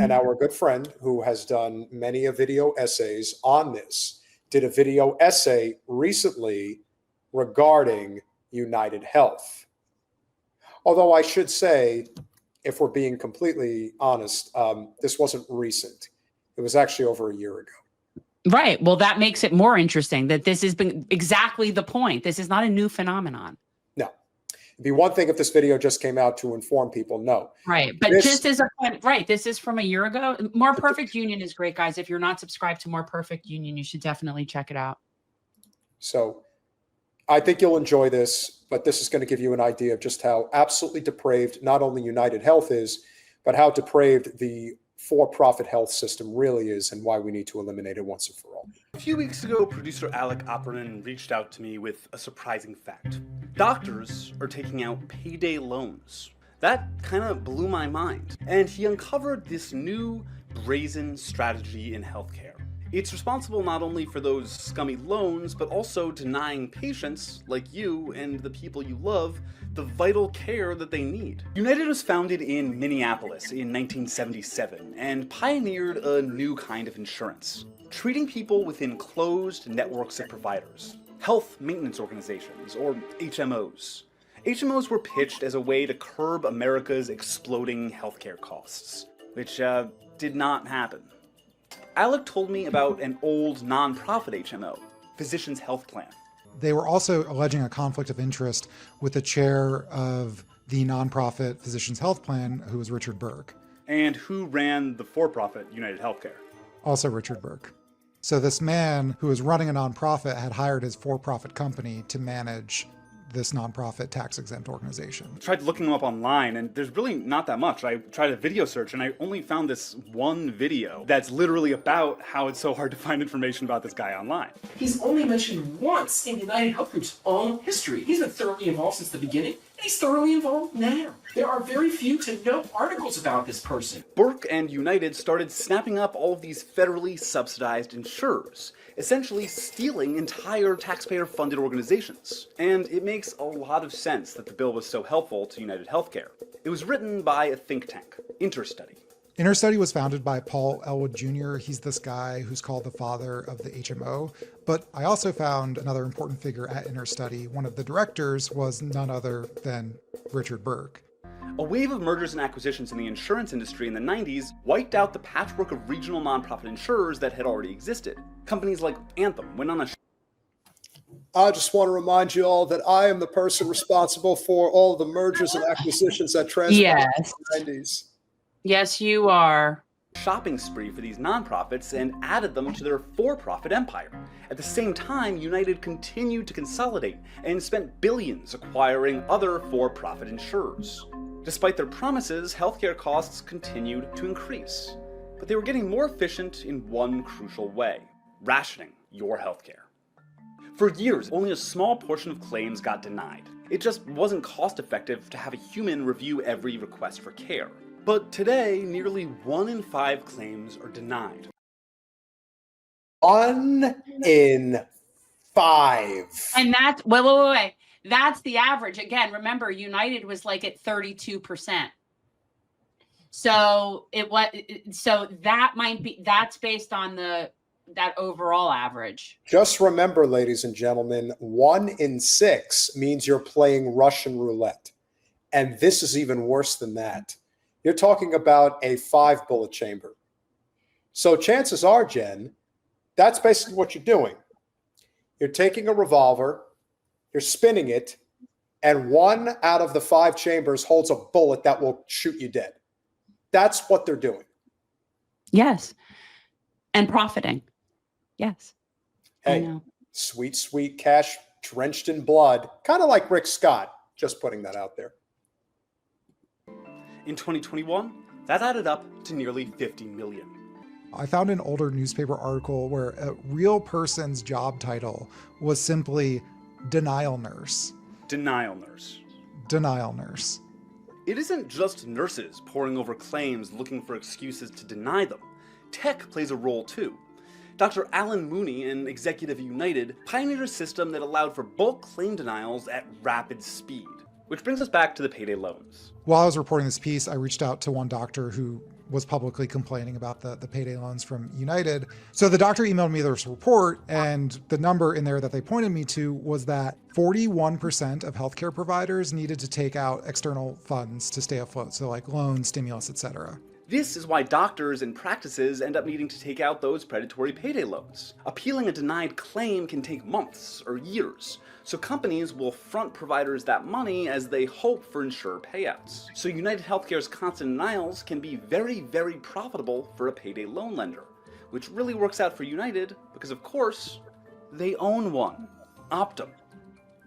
and our good friend who has done many a video essays on this did a video essay recently regarding United Health. Although I should say, if we're being completely honest, this wasn't recent. It was actually over a year ago. Right. Well, that makes it more interesting that this has been exactly the point. This is not a new phenomenon. No. It'd be one thing if this video just came out to inform people. No. Right. But just as a point, right, this is from a year ago. More Perfect Union is great, guys. If you're not subscribed to More Perfect Union, you should definitely check it out. So I think you'll enjoy this, but this is going to give you an idea of just how absolutely depraved not only United Health is, but how depraved the for-profit health system really is and why we need to eliminate it once and for all. A few weeks ago, producer Alec Opperman reached out to me with a surprising fact. Doctors are taking out payday loans. That kind of blew my mind. And he uncovered this new brazen strategy in healthcare. It's responsible not only for those scummy loans, but also denying patients, like you and the people you love, the vital care that they need. United was founded in Minneapolis in 1977 and pioneered a new kind of insurance, treating people within closed networks of providers, health maintenance organizations, or HMOs. HMOs were pitched as a way to curb America's exploding healthcare costs, which did not happen. Alec told me about an old nonprofit HMO, Physicians Health Plan. They were also alleging a conflict of interest with the chair of the nonprofit Physicians Health Plan, who was Richard Burke. And who ran the for-profit United Healthcare. Also Richard Burke. So this man who was running a nonprofit had hired his for-profit company to manage this nonprofit tax-exempt organization. I tried looking him up online, and there's really not that much. I tried a video search, and I only found this one video that's literally about how it's so hard to find information about this guy online. He's only mentioned once in UnitedHealth Group's own history. He's been thoroughly involved since the beginning, and he's thoroughly involved now. There are very few to no articles about this person. Burke and United started snapping up all of these federally subsidized insurers, essentially stealing entire taxpayer-funded organizations. And it makes a lot of sense that the bill was so helpful to United Healthcare. It was written by a think tank, Interstudy. Interstudy was founded by Paul Elwood Jr. He's this guy who's called the father of the HMO. But I also found another important figure at Interstudy. One of the directors was none other than Richard Burke. A wave of mergers and acquisitions in the insurance industry in the 90s wiped out the patchwork of regional nonprofit insurers that had already existed. Companies like Anthem went on a I just want to remind you all that I am the person responsible for all the mergers and acquisitions that transpired in the 90s. Yes, you are. shopping spree for these nonprofits and added them to their for-profit empire. At the same time, United continued to consolidate and spent billions acquiring other for-profit insurers. Despite their promises, healthcare costs continued to increase. But they were getting more efficient in one crucial way: rationing your healthcare. For years, only a small portion of claims got denied. It just wasn't cost-effective to have a human review every request for care. But today, nearly 1 in 5 claims are denied. 1 in 5. And that's, wait. That's the average. Again, remember, United was like at 32%. So that might be, that's based on that overall average. Just remember, ladies and gentlemen, 1 in 6 means you're playing Russian roulette. And this is even worse than that. You're talking about a 5-bullet chamber. So chances are, Jen, that's basically what you're doing. You're taking a revolver, you're spinning it, and 1 out of the 5 chambers holds a bullet that will shoot you dead. That's what they're doing. Yes. And profiting. Yes. Hey, sweet, sweet cash drenched in blood. Kind of like Rick Scott. Just putting that out there. In 2021, that added up to nearly 50 million. I found an older newspaper article where a real person's job title was simply denial nurse. Denial nurse. Denial nurse. It isn't just nurses poring over claims looking for excuses to deny them. Tech plays a role too. Dr. Alan Mooney, an executive at United, pioneered a system that allowed for bulk claim denials at rapid speed. Which brings us back to the payday loans. While I was reporting this piece, I reached out to one doctor who was publicly complaining about the payday loans from United. So the doctor emailed me this report, and the number in there that they pointed me to was that 41% of healthcare providers needed to take out external funds to stay afloat. So like loans, stimulus, et cetera. This is why doctors and practices end up needing to take out those predatory payday loans. Appealing a denied claim can take months or years, so companies will front providers that money as they hope for insurer payouts. So UnitedHealthcare's constant denials can be very, very profitable for a payday loan lender, which really works out for United because, of course, they own one, Optum.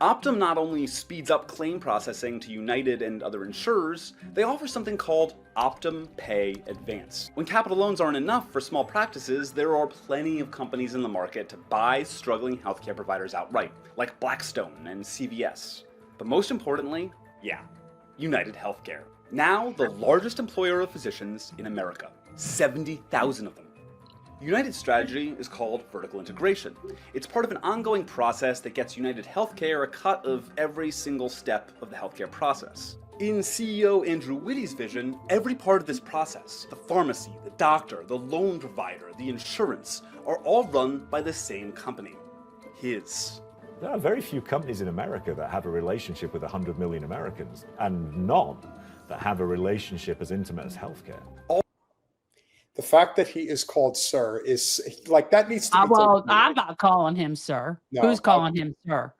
Optum not only speeds up claim processing to United and other insurers, they offer something called Optum Pay Advance. When capital loans aren't enough for small practices, there are plenty of companies in the market to buy struggling healthcare providers outright, like Blackstone and CVS. But most importantly, United Healthcare. Now the largest employer of physicians in America, 70,000 of them. United's strategy is called vertical integration. It's part of an ongoing process that gets United Healthcare a cut of every single step of the healthcare process. In CEO Andrew Whitty's vision, every part of this process, the pharmacy, the doctor, the loan provider, the insurance, are all run by the same company, his. There are very few companies in America that have a relationship with 100 million Americans, and none that have a relationship as intimate as healthcare. The fact that he is called sir is like, that needs to be Well, I'm not calling him sir. No, Who's calling him sir?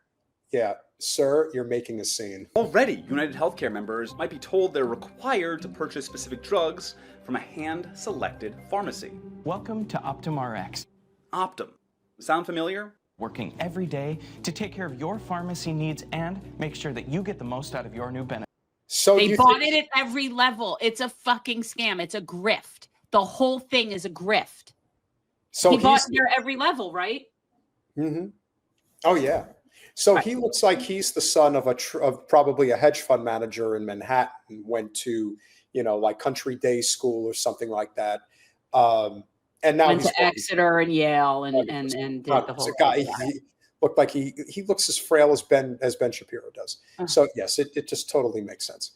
Yeah, sir, you're making a scene. Already, United Healthcare members might be told they're required to purchase specific drugs from a hand-selected pharmacy. Welcome to Optum RX. Optum. Sound familiar? Working every day to take care of your pharmacy needs and make sure that you get the most out of your new benefit. So They bought it at every level. It's a fucking scam. It's a grift. The whole thing is a grift. So he bought near every level, right? Mm-hmm. Oh yeah. So he looks like he's the son of of probably a hedge fund manager in Manhattan. Went to like Country Day School or something like that. And now went he's to Exeter and Yale and did the whole guy. thing. He looked like he looks as frail as Ben Shapiro does. So yes, it just totally makes sense.